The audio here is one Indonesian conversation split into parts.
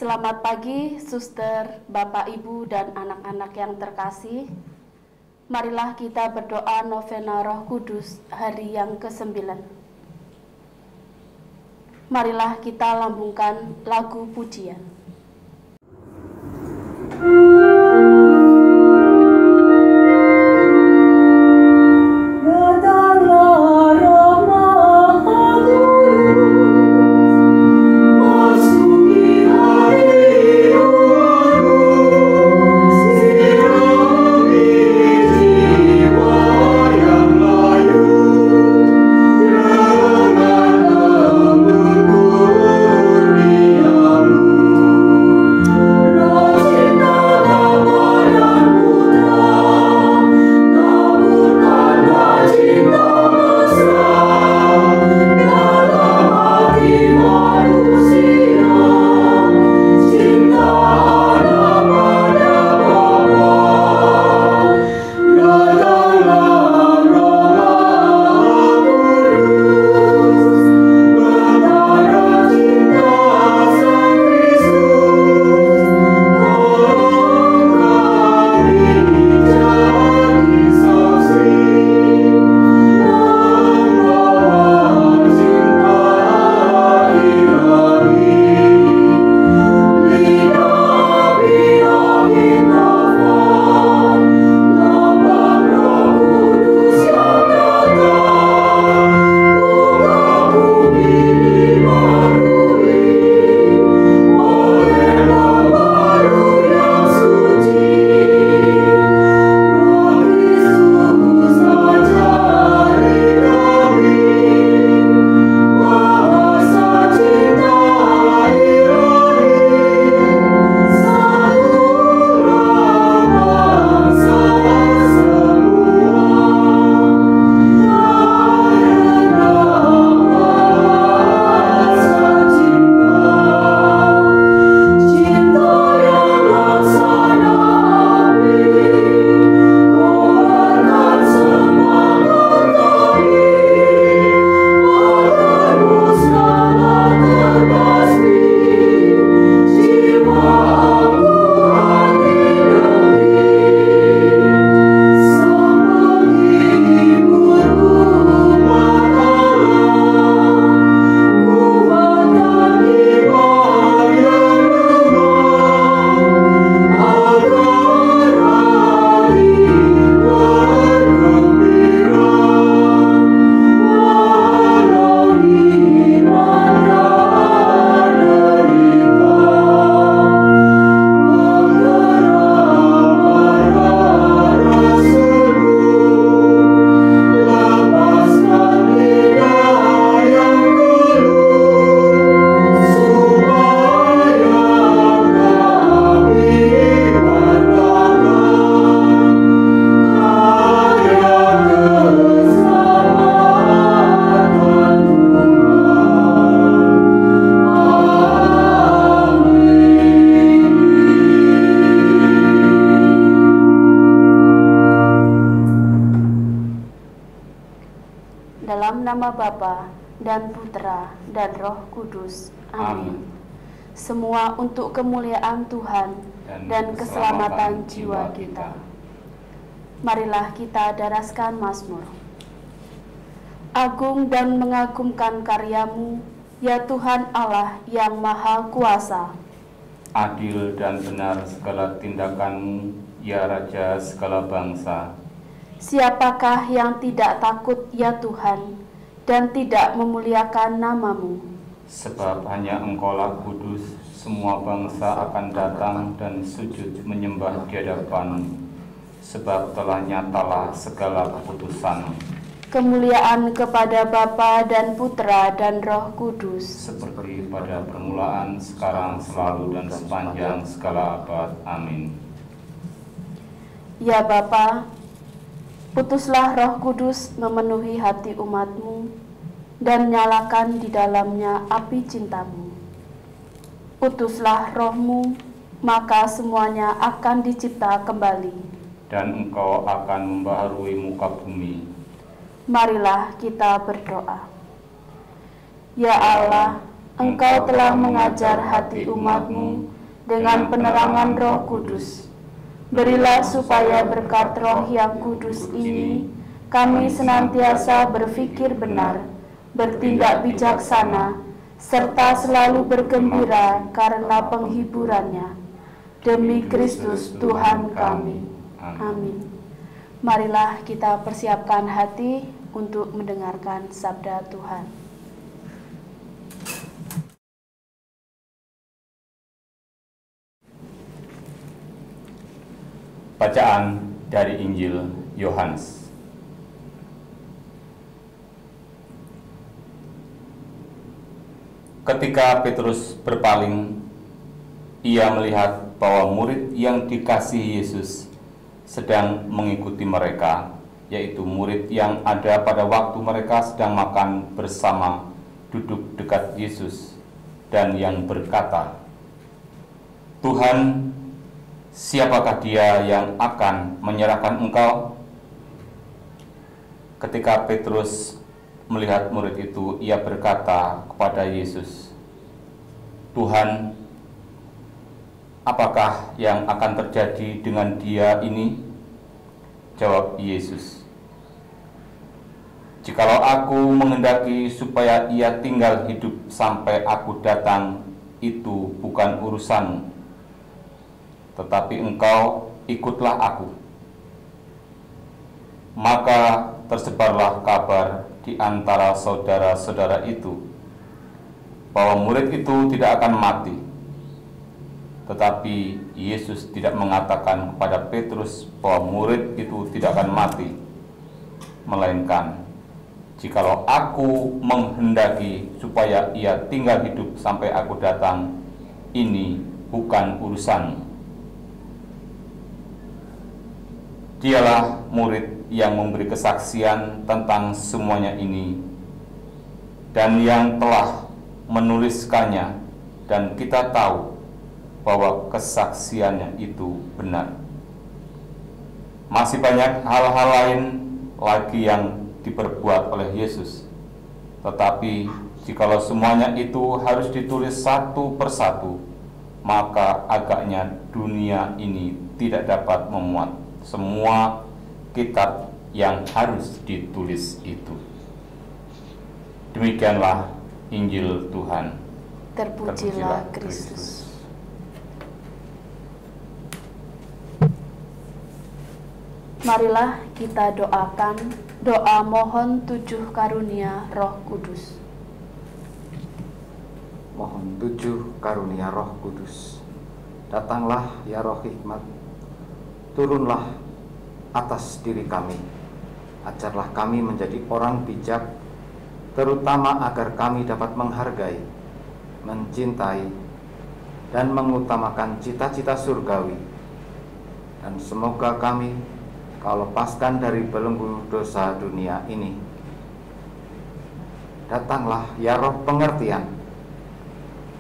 Selamat pagi, suster, bapak, ibu, dan anak-anak yang terkasih. Marilah kita berdoa novena Roh Kudus hari yang ke-9. Marilah kita lambungkan lagu pujian. Dalam nama Bapa dan Putra dan Roh Kudus. Amin. Semua untuk kemuliaan Tuhan dan keselamatan jiwa kita. Marilah kita daraskan Mazmur. Agung dan mengagumkan karya-Mu, ya Tuhan Allah yang Maha Kuasa. Adil dan benar segala tindakan-Mu, ya Raja segala bangsa. Siapakah yang tidak takut, ya Tuhan, dan tidak memuliakan nama-Mu? Sebab hanya Engkaulah kudus, semua bangsa akan datang dan sujud menyembah di hadapan-Mu. Sebab telah nyatalah segala keputusan. Kemuliaan kepada Bapa dan Putra dan Roh Kudus. Seperti pada permulaan, sekarang, selalu, dan sepanjang segala abad. Amin. Ya Bapa, putuslah Roh Kudus memenuhi hati umat-Mu dan nyalakan di dalamnya api cinta-Mu. Utuslah Roh-Mu, maka semuanya akan dicipta kembali. Dan Engkau akan membaharui muka bumi. Marilah kita berdoa. Ya Allah, Engkau telah mengajar hati umat-Mu dengan penerangan Roh Kudus. Berilah supaya berkat Roh yang kudus ini, kami senantiasa berpikir benar, bertindak bijaksana, serta selalu bergembira karena penghiburannya. Demi Kristus Tuhan kami. Amin. Marilah kita persiapkan hati untuk mendengarkan sabda Tuhan. Bacaan dari Injil Yohanes. Ketika Petrus berpaling, ia melihat bahwa murid yang dikasihi Yesus sedang mengikuti mereka, yaitu murid yang ada pada waktu mereka sedang makan bersama duduk dekat Yesus, dan yang berkata, "Tuhan, siapakah dia yang akan menyerahkan Engkau?" Ketika Petrus melihat murid itu, ia berkata kepada Yesus, "Tuhan, apakah yang akan terjadi dengan dia ini?" Jawab Yesus, "Jikalau aku menghendaki supaya ia tinggal hidup sampai aku datang, itu bukan urusanmu. Tetapi engkau ikutlah aku." Maka tersebarlah kabar di antara saudara-saudara itu bahwa murid itu tidak akan mati. Tetapi Yesus tidak mengatakan kepada Petrus bahwa murid itu tidak akan mati, melainkan, "Jikalau aku menghendaki supaya ia tinggal hidup sampai aku datang, ini bukan urusanmu." Dialah murid yang memberi kesaksian tentang semuanya ini, dan yang telah menuliskannya, dan kita tahu bahwa kesaksiannya itu benar. Masih banyak hal-hal lain lagi yang diperbuat oleh Yesus, tetapi jikalau semuanya itu harus ditulis satu persatu, maka agaknya dunia ini tidak dapat memuat semua kitab yang harus ditulis itu. Demikianlah Injil Tuhan. Terpujilah Kristus. Marilah kita doakan doa mohon 7 karunia Roh Kudus. Mohon 7 karunia Roh Kudus. Datanglah ya Roh Hikmat, turunlah atas diri kami. Ajarlah kami menjadi orang bijak, terutama agar kami dapat menghargai, mencintai, dan mengutamakan cita-cita surgawi. Dan semoga kami Kau lepaskan dari belenggu dosa dunia ini. Datanglah ya Roh pengertian,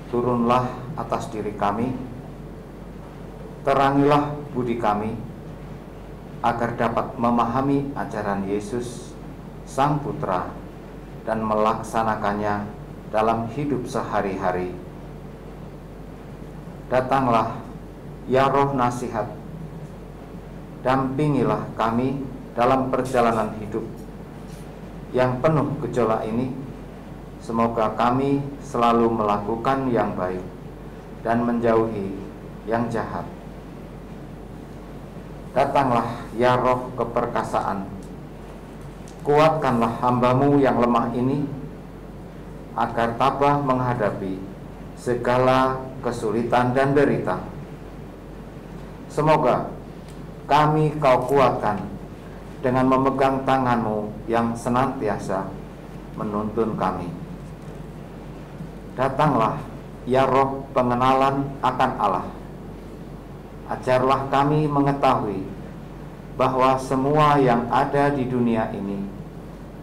turunlah atas diri kami, terangilah budi kami, agar dapat memahami ajaran Yesus, Sang Putra, dan melaksanakannya dalam hidup sehari-hari. Datanglah ya Roh nasihat, dampingilah kami dalam perjalanan hidup yang penuh gejolak ini. Semoga kami selalu melakukan yang baik dan menjauhi yang jahat. Datanglah ya Roh keperkasaan, kuatkanlah hamba-Mu yang lemah ini, agar tabah menghadapi segala kesulitan dan derita. Semoga kami Kau kuatkan dengan memegang tangan-Mu yang senantiasa menuntun kami. Datanglah ya Roh pengenalan akan Allah, ajarlah kami mengetahui bahwa semua yang ada di dunia ini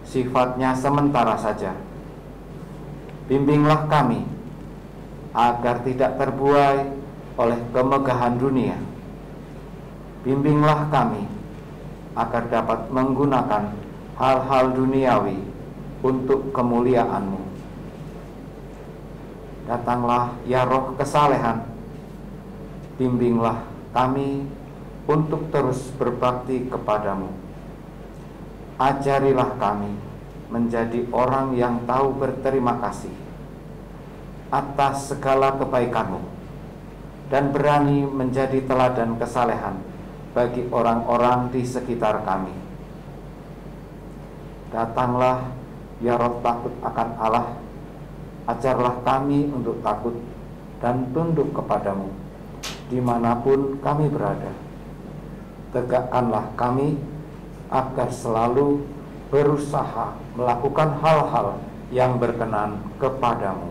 sifatnya sementara saja. Bimbinglah kami agar tidak terbuai oleh kemegahan dunia. Bimbinglah kami agar dapat menggunakan hal-hal duniawi untuk kemuliaan-Mu. Datanglah ya Roh kesalehan, bimbinglah kami untuk terus berbakti kepadamu. Ajarilah kami menjadi orang yang tahu berterima kasih atas segala kebaikan-Mu dan berani menjadi teladan kesalehan bagi orang-orang di sekitar kami. Datanglah ya Roh takut akan Allah, ajarlah kami untuk takut dan tunduk kepadamu dimanapun kami berada. Tegakkanlah kami agar selalu berusaha melakukan hal-hal yang berkenan kepadamu.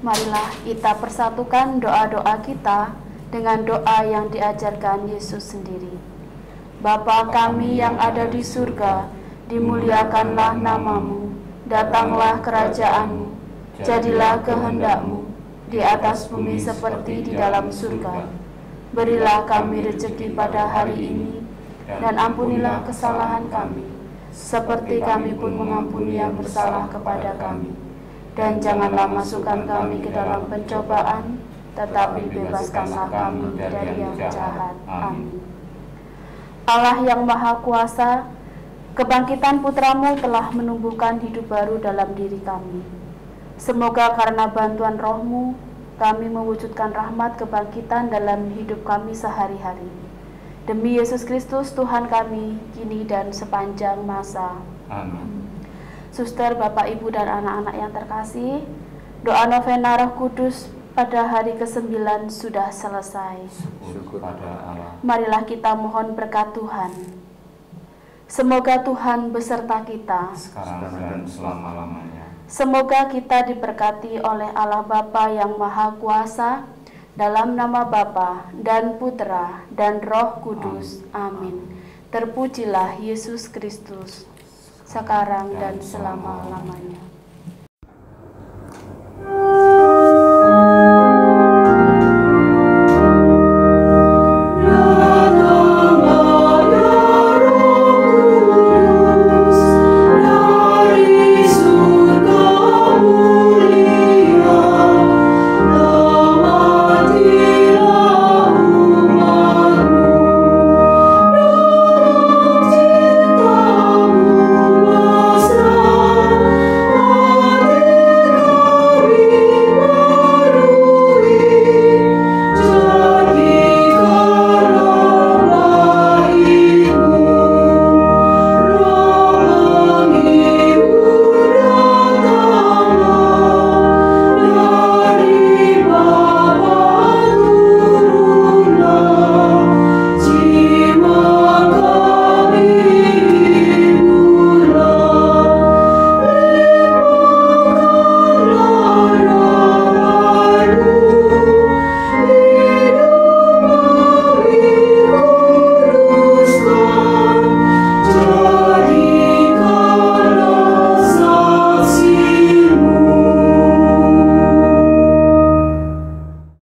Marilah kita persatukan doa-doa kita dengan doa yang diajarkan Yesus sendiri. Bapa kami yang ada di surga, dimuliakanlah namamu, datanglah kerajaan-Mu, jadilah kehendak-Mu di atas bumi seperti di dalam surga. Berilah kami rezeki pada hari ini, dan ampunilah kesalahan kami, seperti kami pun mengampuni yang bersalah kepada kami. Dan janganlah masukkan kami ke dalam pencobaan, tetapi bebaskanlah kami dari yang jahat. Amin. Allah yang Maha Kuasa, kebangkitan Putra-Mu telah menumbuhkan hidup baru dalam diri kami. Semoga karena bantuan Roh-Mu, kami mewujudkan rahmat kebangkitan dalam hidup kami sehari-hari. Demi Yesus Kristus Tuhan kami, kini dan sepanjang masa. Amin. Suster, Bapak, Ibu, dan anak-anak yang terkasih, doa novena Roh Kudus pada hari ke-9 sudah selesai. Syukur pada Allah. Marilah kita mohon berkat Tuhan. Semoga Tuhan beserta kita. Sekarang dan selama-lamanya. Semoga kita diberkati oleh Allah Bapa yang Maha Kuasa, dalam nama Bapa dan Putra dan Roh Kudus. Amin. Terpujilah Yesus Kristus, sekarang dan selama-lamanya.